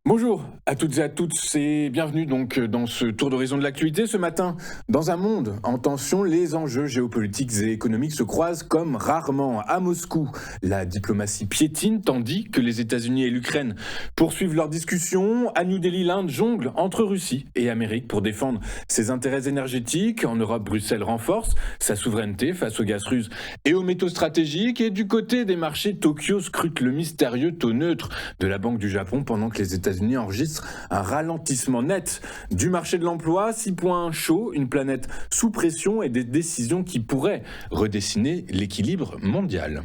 Bonjour à toutes et à tous et bienvenue donc dans ce tour d'horizon de l'actualité. Ce matin, dans un monde en tension, les enjeux géopolitiques et économiques se croisent comme rarement. À Moscou, la diplomatie piétine tandis que les États-Unis et l'Ukraine poursuivent leurs discussions. À New Delhi, l'Inde jongle entre Russie et Amérique pour défendre ses intérêts énergétiques. En Europe, Bruxelles renforce sa souveraineté face au gaz russe et aux métaux stratégiques. Et du côté des marchés, Tokyo scrute le mystérieux taux neutre de la Banque du Japon pendant que les États-Unis enregistrent un ralentissement net du marché de l'emploi. 6 points chauds, une planète sous pression et des décisions qui pourraient redessiner l'équilibre mondial.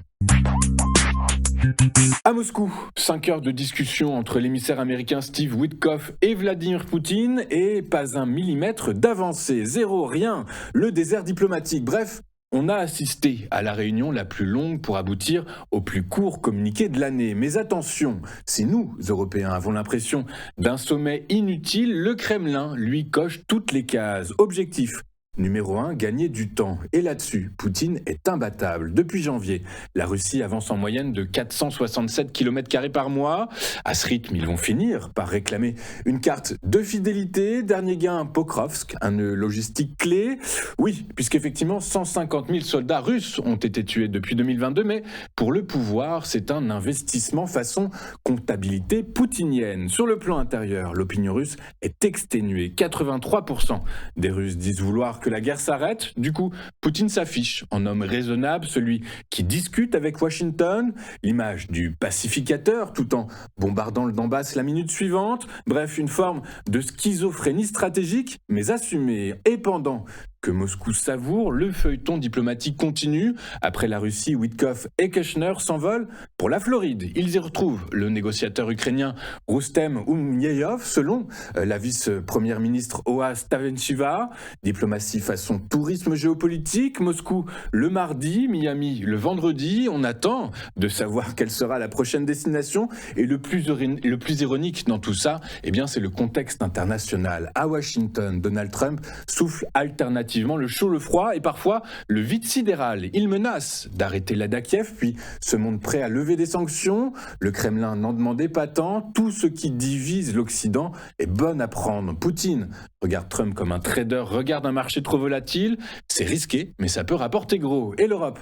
À Moscou, 5 heures de discussion entre l'émissaire américain Steve Witkoff et Vladimir Poutine et pas un millimètre d'avancée, zéro, rien, le désert diplomatique. Bref, on a assisté à la réunion la plus longue pour aboutir au plus court communiqué de l'année. Mais attention, si nous, Européens, avons l'impression d'un sommet inutile, le Kremlin, lui, coche toutes les cases. Objectif numéro 1, gagner du temps. Et là-dessus, Poutine est imbattable. Depuis janvier, la Russie avance en moyenne de 467 km² par mois. À ce rythme, ils vont finir par réclamer une carte de fidélité. Dernier gain, Pokrovsk, un nœud logistique clé. Oui, puisqu'effectivement, 150 000 soldats russes ont été tués depuis 2022, mais pour le pouvoir, c'est un investissement façon comptabilité poutinienne. Sur le plan intérieur, l'opinion russe est exténuée. 83% des Russes disent vouloir que la guerre s'arrête. Du coup, Poutine s'affiche en homme raisonnable, celui qui discute avec Washington, l'image du pacificateur tout en bombardant le Donbass la minute suivante. Bref, une forme de schizophrénie stratégique, mais assumée. Et pendant que Moscou savoure, le feuilleton diplomatique continue. Après la Russie, Witkoff et Kushner s'envolent pour la Floride. Ils y retrouvent le négociateur ukrainien Rustem Umeyov, selon la vice-première ministre Oha Stavencheva. Diplomatie façon tourisme géopolitique. Moscou le mardi, Miami le vendredi. On attend de savoir quelle sera la prochaine destination. Et le plus ironique dans tout ça, eh bien, c'est le contexte international. À Washington, Donald Trump souffle alternativement le chaud, le froid et parfois le vide sidéral. Il menace d'arrêter l'aide à Kiev, puis se montre prêt à lever des sanctions. Le Kremlin n'en demandait pas tant. Tout ce qui divise l'Occident est bon à prendre. Poutine regarde Trump comme un trader, regarde un marché trop volatile. C'est risqué, mais ça peut rapporter gros. Et l'Europe ?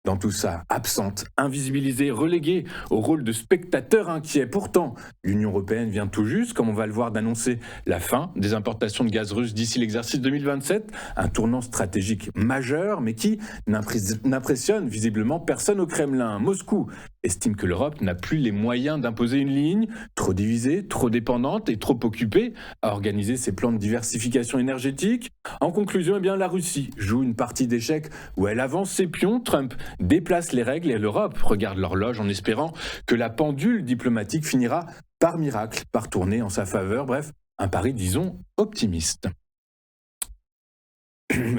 Dans tout ça, absente, invisibilisée, reléguée au rôle de spectateur inquiet. Pourtant, l'Union européenne vient tout juste, comme on va le voir, d'annoncer la fin des importations de gaz russe d'ici l'exercice 2027, un tournant stratégique majeur, mais qui n'impressionne visiblement personne au Kremlin. Moscou estime que l'Europe n'a plus les moyens d'imposer une ligne, trop divisée, trop dépendante et trop occupée à organiser ses plans de diversification énergétique. En conclusion, eh bien, la Russie joue une partie d'échecs où elle avance ses pions. Trump déplace les règles et l'Europe regarde l'horloge en espérant que la pendule diplomatique finira par miracle par tourner en sa faveur. Bref, un pari, disons, optimiste.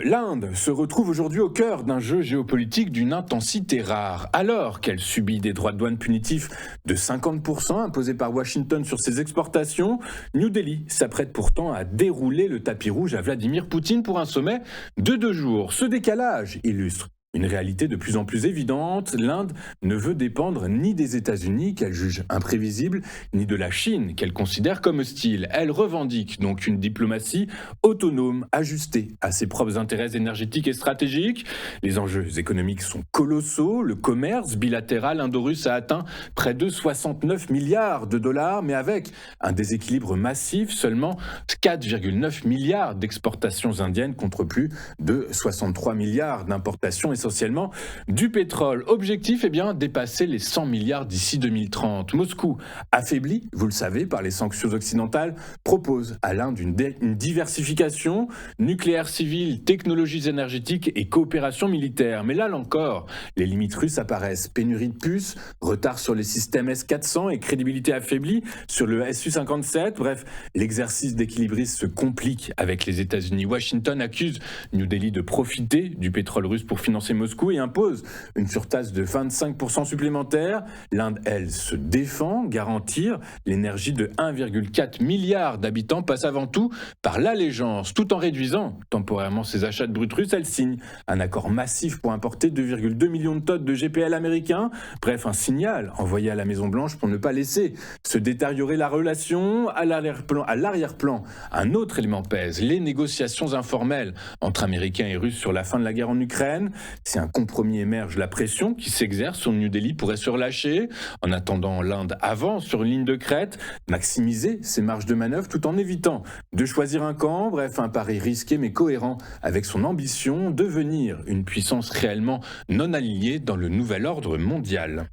L'Inde se retrouve aujourd'hui au cœur d'un jeu géopolitique d'une intensité rare. Alors qu'elle subit des droits de douane punitifs de 50% imposés par Washington sur ses exportations, New Delhi s'apprête pourtant à dérouler le tapis rouge à Vladimir Poutine pour un sommet de 2 jours. Ce décalage illustre une réalité de plus en plus évidente. L'Inde ne veut dépendre ni des États-Unis, qu'elle juge imprévisibles, ni de la Chine, qu'elle considère comme hostile. Elle revendique donc une diplomatie autonome, ajustée à ses propres intérêts énergétiques et stratégiques. Les enjeux économiques sont colossaux. Le commerce bilatéral indo-russe a atteint près de 69 milliards de dollars, mais avec un déséquilibre massif, seulement 4,9 milliards d'exportations indiennes contre plus de 63 milliards d'importations essentiellement du pétrole. Objectif, eh bien, dépasser les 100 milliards d'ici 2030. Moscou, affaibli, vous le savez, par les sanctions occidentales, propose à l'Inde une diversification, nucléaire civil, technologies énergétiques et coopération militaire. Mais là encore, les limites russes apparaissent. Pénurie de puces, retard sur les systèmes S-400 et crédibilité affaiblie sur le Su-57. Bref, l'exercice d'équilibriste se complique avec les États-Unis. Washington accuse New Delhi de profiter du pétrole russe pour financer dénoncer Moscou et impose une surtaxe de 25% supplémentaire. L'Inde, elle, se défend. Garantir l'énergie de 1,4 milliard d'habitants passe avant tout par l'allégeance. Tout en réduisant temporairement ses achats de brut russe, elle signe un accord massif pour importer 2,2 millions de tonnes de GPL américains. Bref, un signal envoyé à la Maison-Blanche pour ne pas laisser se détériorer la relation. À l'arrière-plan, un autre élément pèse, les négociations informelles entre Américains et Russes sur la fin de la guerre en Ukraine. Si un compromis émerge, la pression qui s'exerce sur New Delhi pourrait se relâcher. En attendant, l'Inde avance sur une ligne de crête, maximiser ses marges de manœuvre tout en évitant de choisir un camp. Bref, un pari risqué mais cohérent avec son ambition de devenir une puissance réellement non alignée dans le nouvel ordre mondial.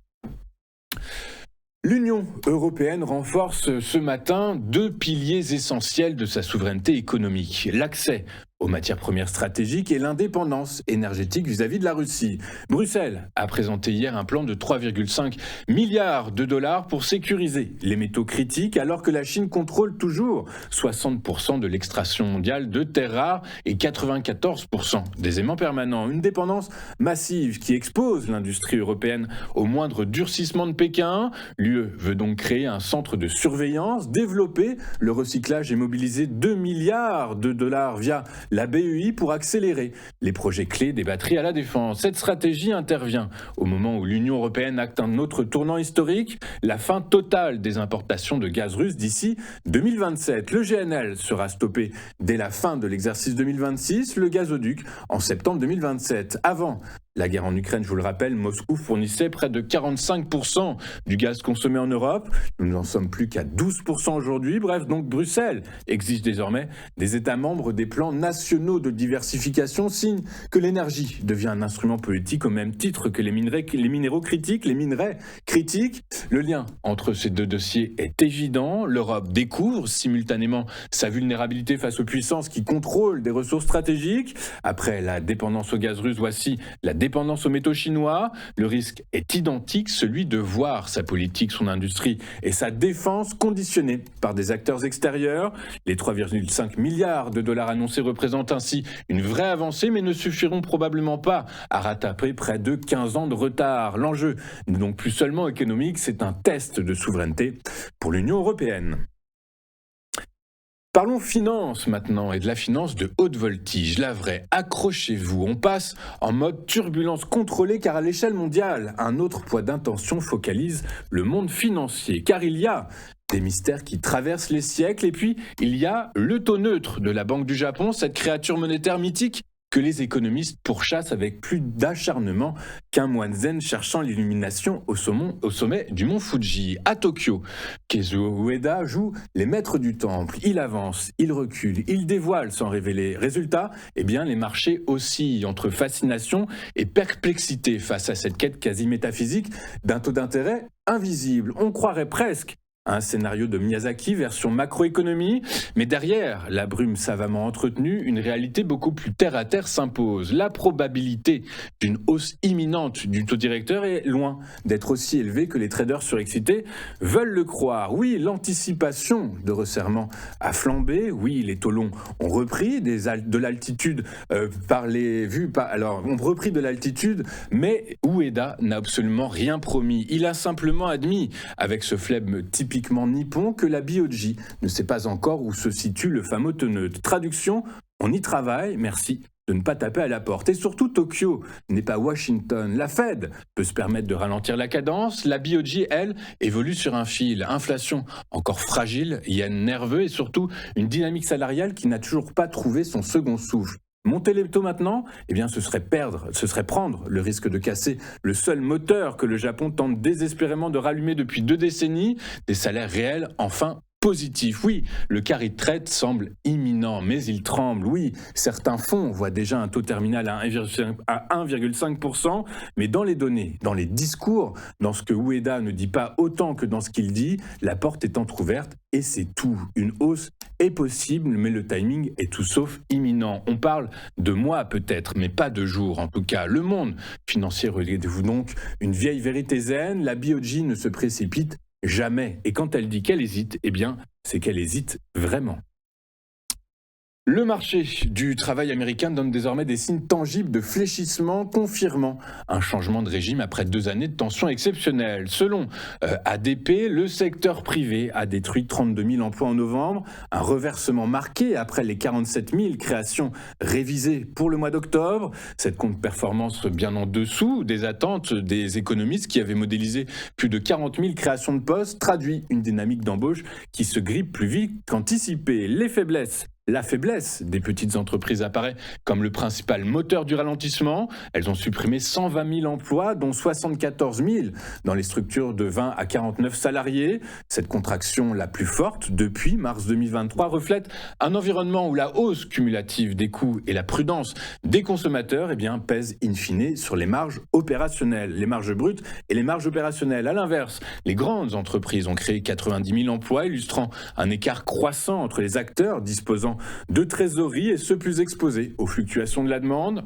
L'Union européenne renforce ce matin deux piliers essentiels de sa souveraineté économique, l'accès aux matières premières stratégiques et l'indépendance énergétique vis-à-vis de la Russie. Bruxelles a présenté hier un plan de 3,5 milliards de dollars pour sécuriser les métaux critiques alors que la Chine contrôle toujours 60% de l'extraction mondiale de terres rares et 94% des aimants permanents. Une dépendance massive qui expose l'industrie européenne au moindre durcissement de Pékin. L'UE veut donc créer un centre de surveillance, développer le recyclage et mobiliser 2 milliards de dollars via la BEI pour accélérer les projets clés des batteries à la défense. Cette stratégie intervient au moment où l'Union européenne acte un autre tournant historique, la fin totale des importations de gaz russe d'ici 2027. Le GNL sera stoppé dès la fin de l'exercice 2026, le gazoduc en septembre 2027. Avant la guerre en Ukraine, je vous le rappelle, Moscou fournissait près de 45% du gaz consommé en Europe. Nous n'en sommes plus qu'à 12% aujourd'hui. Bref, donc Bruxelles exige désormais des États membres des plans nationaux de diversification, signe que l'énergie devient un instrument politique au même titre que les minerais critiques. Le lien entre ces deux dossiers est évident. L'Europe découvre simultanément sa vulnérabilité face aux puissances qui contrôlent des ressources stratégiques. Après la dépendance au gaz russe, voici la dépendance aux métaux chinois. Le risque est identique, celui de voir sa politique, son industrie et sa défense conditionnées par des acteurs extérieurs. Les 3,5 milliards de dollars annoncés représentent ainsi une vraie avancée, mais ne suffiront probablement pas à rattraper près de 15 ans de retard. L'enjeu n'est donc plus seulement économique, c'est un test de souveraineté pour l'Union européenne. Parlons finance maintenant, et de la finance de haute voltige, la vraie. Accrochez-vous, on passe en mode turbulence contrôlée car à l'échelle mondiale, un autre poids d'intention focalise le monde financier. Car il y a des mystères qui traversent les siècles et puis il y a le taux neutre de la Banque du Japon, cette créature monétaire mythique que les économistes pourchassent avec plus d'acharnement qu'un moine zen cherchant l'illumination au sommet du mont Fuji. À Tokyo, Kazuo Ueda joue les maîtres du temple. Il avance, il recule, il dévoile sans révéler. Résultat, eh bien, les marchés oscillent entre fascination et perplexité face à cette quête quasi métaphysique d'un taux d'intérêt invisible. On croirait presque un scénario de Miyazaki version macroéconomie, mais derrière la brume savamment entretenue, une réalité beaucoup plus terre-à-terre s'impose. La probabilité d'une hausse imminente du taux directeur est loin d'être aussi élevée que les traders surexcités veulent le croire. Oui, l'anticipation de resserrement a flambé, oui, les taux longs ont repris de l'altitude ont repris de l'altitude, mais Ueda n'a absolument rien promis. Il a simplement admis, avec ce flegme typiquement nippon, que la BOJ ne sait pas encore où se situe le fameux taux neutre. Traduction, on y travaille, merci de ne pas taper à la porte. Et surtout, Tokyo n'est pas Washington. La Fed peut se permettre de ralentir la cadence. La BOJ, elle, évolue sur un fil. Inflation encore fragile, yen nerveux et surtout une dynamique salariale qui n'a toujours pas trouvé son second souffle. Monter les taux maintenant, eh bien, ce serait prendre le risque de casser le seul moteur que le Japon tente désespérément de rallumer depuis 2 décennies, des salaires réels enfin positif. Oui, le carry trade semble imminent, mais il tremble. Oui, certains fonds voient déjà un taux terminal à 1,5%, mais dans les données, dans les discours, dans ce que Ueda ne dit pas autant que dans ce qu'il dit, la porte est entrouverte et c'est tout. Une hausse est possible, mais le timing est tout sauf imminent. On parle de mois peut-être, mais pas de jours en tout cas. Le monde financier relève-vous donc une vieille vérité zen, la BOJ ne se précipite jamais. Et quand elle dit qu'elle hésite, eh bien, c'est qu'elle hésite vraiment. Le marché du travail américain donne désormais des signes tangibles de fléchissement, confirmant un changement de régime après 2 années de tensions exceptionnelles. Selon ADP, le secteur privé a détruit 32 000 emplois en novembre, un reversement marqué après les 47 000 créations révisées pour le mois d'octobre. Cette contre-performance bien en dessous des attentes des économistes qui avaient modélisé plus de 40 000 créations de postes traduit une dynamique d'embauche qui se grippe plus vite qu'anticipé. La faiblesse des petites entreprises apparaît comme le principal moteur du ralentissement. Elles ont supprimé 120 000 emplois, dont 74 000 dans les structures de 20 à 49 salariés. Cette contraction la plus forte depuis mars 2023 reflète un environnement où la hausse cumulative des coûts et la prudence des consommateurs pèsent in fine sur les marges opérationnelles, les marges brutes et les marges opérationnelles. À l'inverse, les grandes entreprises ont créé 90 000 emplois, illustrant un écart croissant entre les acteurs disposant de trésorerie et ceux plus exposés aux fluctuations de la demande.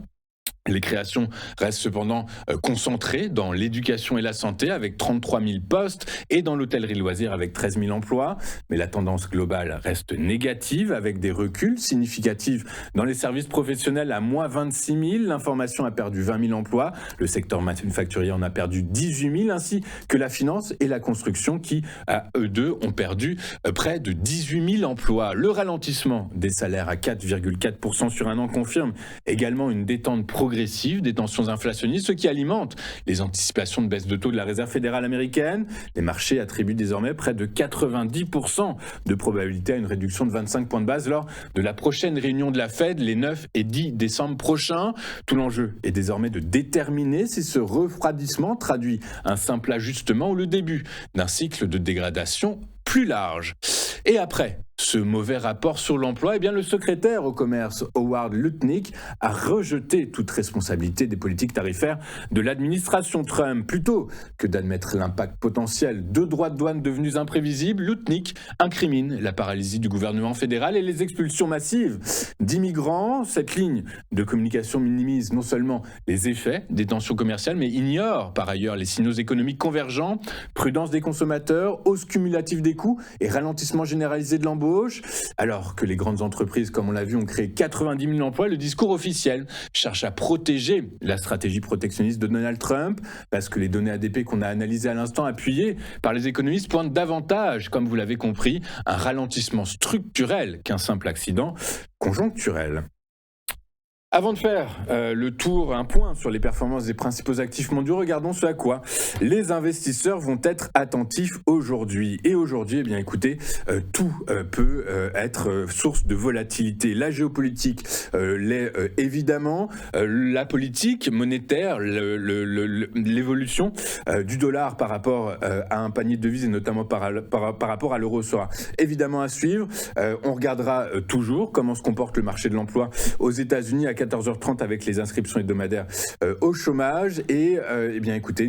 Les créations restent cependant concentrées dans l'éducation et la santé avec 33 000 postes et dans l'hôtellerie-loisirs avec 13 000 emplois. Mais la tendance globale reste négative avec des reculs significatifs dans les services professionnels à moins 26 000. L'information a perdu 20 000 emplois. Le secteur manufacturier en a perdu 18 000 ainsi que la finance et la construction qui, à eux deux, ont perdu près de 18 000 emplois. Le ralentissement des salaires à 4,4% sur un an confirme également une détente progressive des tensions inflationnistes, ce qui alimente les anticipations de baisse de taux de la Réserve fédérale américaine. Les marchés attribuent désormais près de 90% de probabilité à une réduction de 25 points de base lors de la prochaine réunion de la Fed, les 9 et 10 décembre prochains. Tout l'enjeu est désormais de déterminer si ce refroidissement traduit un simple ajustement ou le début d'un cycle de dégradation plus large. Et après ce mauvais rapport sur l'emploi, le secrétaire au commerce Howard Lutnick a rejeté toute responsabilité des politiques tarifaires de l'administration Trump. Plutôt que d'admettre l'impact potentiel de droits de douane devenus imprévisibles, Lutnick incrimine la paralysie du gouvernement fédéral et les expulsions massives d'immigrants. Cette ligne de communication minimise non seulement les effets des tensions commerciales, mais ignore par ailleurs les signaux économiques convergents, prudence des consommateurs, hausse cumulative des coûts et ralentissement généralisé de l'embauche. Alors que les grandes entreprises, comme on l'a vu, ont créé 90 000 emplois, le discours officiel cherche à protéger la stratégie protectionniste de Donald Trump, parce que les données ADP qu'on a analysées à l'instant, appuyées par les économistes, pointent davantage, comme vous l'avez compris, un ralentissement structurel qu'un simple accident conjoncturel. Avant de faire un point sur les performances des principaux actifs mondiaux, regardons ce à quoi les investisseurs vont être attentifs aujourd'hui. Et aujourd'hui, tout peut être source de volatilité. La géopolitique l'est évidemment, la politique monétaire, l'évolution du dollar par rapport à un panier de devises et notamment par rapport à l'euro sera évidemment à suivre. On regardera toujours comment se comporte le marché de l'emploi aux États-Unis à 14h30 avec les inscriptions hebdomadaires au chômage et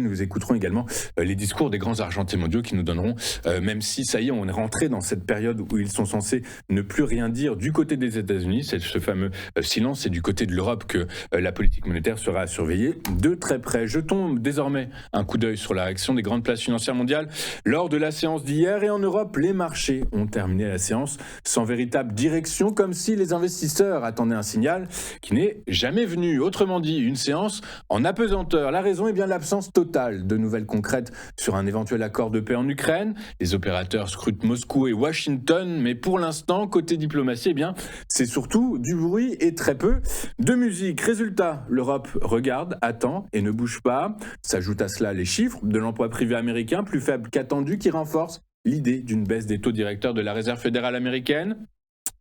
nous écouterons également les discours des grands argentiers mondiaux qui nous donneront, même si ça y est, on est rentré dans cette période où ils sont censés ne plus rien dire du côté des États-Unis, c'est ce fameux silence, c'est du côté de l'Europe que la politique monétaire sera à surveiller de très près. Jetons désormais un coup d'œil sur la réaction des grandes places financières mondiales lors de la séance d'hier et en Europe, les marchés ont terminé la séance sans véritable direction, comme si les investisseurs attendaient un signal qui n'est jamais venu. Autrement dit, une séance en apesanteur. La raison est bien l'absence totale de nouvelles concrètes sur un éventuel accord de paix en Ukraine. Les opérateurs scrutent Moscou et Washington, mais pour l'instant, côté diplomatie, c'est surtout du bruit et très peu de musique. Résultat, l'Europe regarde, attend et ne bouge pas. S'ajoutent à cela les chiffres de l'emploi privé américain, plus faible qu'attendu, qui renforcent l'idée d'une baisse des taux directeurs de la Réserve fédérale américaine.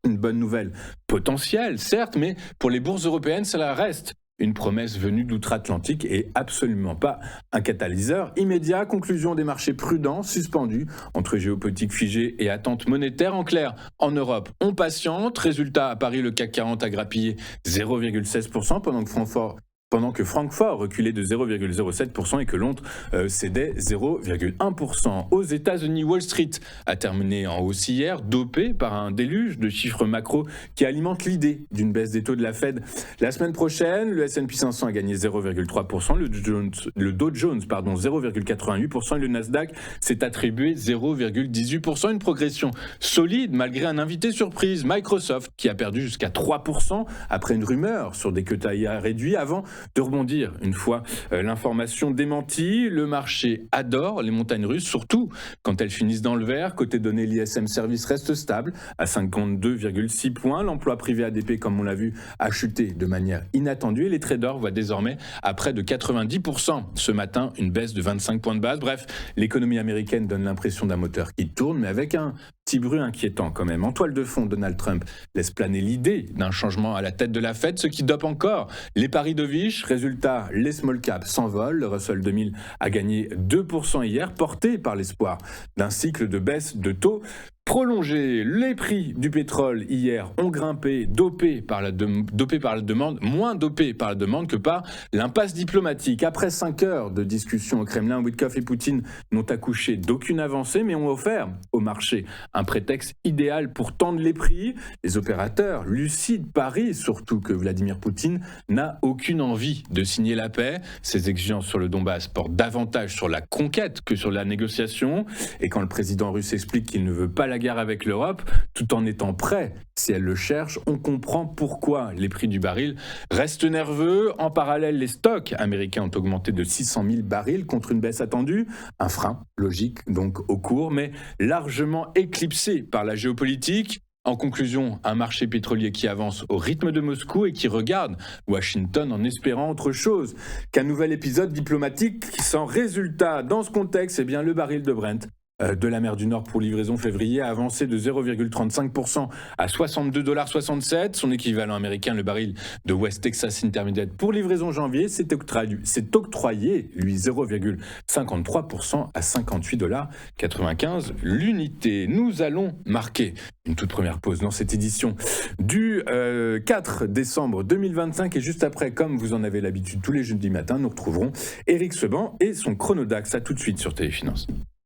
Une bonne nouvelle potentielle, certes, mais pour les bourses européennes, cela reste une promesse venue d'outre-Atlantique et absolument pas un catalyseur immédiat. Conclusion des marchés prudents, suspendus entre géopolitique figée et attente monétaire. En clair, en Europe, on patiente. Résultat, à Paris, le CAC 40 a grappillé 0,16% pendant que Francfort pendant que Francfort reculait de 0,07% et que Londres cédait 0,1%. Aux États-Unis, Wall Street a terminé en hausse hier, dopé par un déluge de chiffres macro qui alimentent l'idée d'une baisse des taux de la Fed. La semaine prochaine, le S&P 500 a gagné 0,3%, le Dow Jones 0,88% et le Nasdaq s'est attribué 0,18%. Une progression solide malgré un invité surprise, Microsoft, qui a perdu jusqu'à 3% après une rumeur sur des quotas IA réduits avant de rebondir. Une fois l'information démentie, le marché adore les montagnes russes, surtout quand elles finissent dans le vert. Côté données, l'ISM Service reste stable à 52,6 points. L'emploi privé ADP, comme on l'a vu, a chuté de manière inattendue et les traders voient désormais à près de 90%. Ce matin, une baisse de 25 points de base. Bref, l'économie américaine donne l'impression d'un moteur qui tourne, mais avec un petit bruit inquiétant quand même. En toile de fond, Donald Trump laisse planer l'idée d'un changement à la tête de la Fed, ce qui dope encore les paris de Vich. Résultat, les small caps s'envolent. Le Russell 2000 a gagné 2% hier, porté par l'espoir d'un cycle de baisse de taux prolongé. Les prix du pétrole hier ont grimpé, dopés par la demande, moins dopés par la demande que par l'impasse diplomatique. Après 5 heures de discussion au Kremlin, Witkoff et Poutine n'ont accouché d'aucune avancée, mais ont offert au marché un prétexte idéal pour tendre les prix. Les opérateurs lucides parient surtout que Vladimir Poutine n'a aucune envie de signer la paix. Ses exigences sur le Donbass portent davantage sur la conquête que sur la négociation. Et quand le président russe explique qu'il ne veut pas la guerre avec l'Europe, tout en étant prêt, si elle le cherche, on comprend pourquoi les prix du baril restent nerveux. En parallèle, les stocks américains ont augmenté de 600 000 barils contre une baisse attendue. Un frein logique donc au cours, mais largement éclipsé par la géopolitique. En conclusion, un marché pétrolier qui avance au rythme de Moscou et qui regarde Washington en espérant autre chose qu'un nouvel épisode diplomatique sans résultat. Dans ce contexte, eh bien, le baril de Brent de la mer du Nord pour livraison février a avancé de 0,35% à 62,67 $. Son équivalent américain, le baril de West Texas Intermediate pour livraison janvier, s'est octroyé, lui, 0,53% à 58,95 $ l'unité. Nous allons marquer une toute première pause dans cette édition du 4 décembre 2025 et juste après, comme vous en avez l'habitude tous les jeudis matins, nous retrouverons Éric Seban et son Chronodax. À tout de suite sur Téléfinance.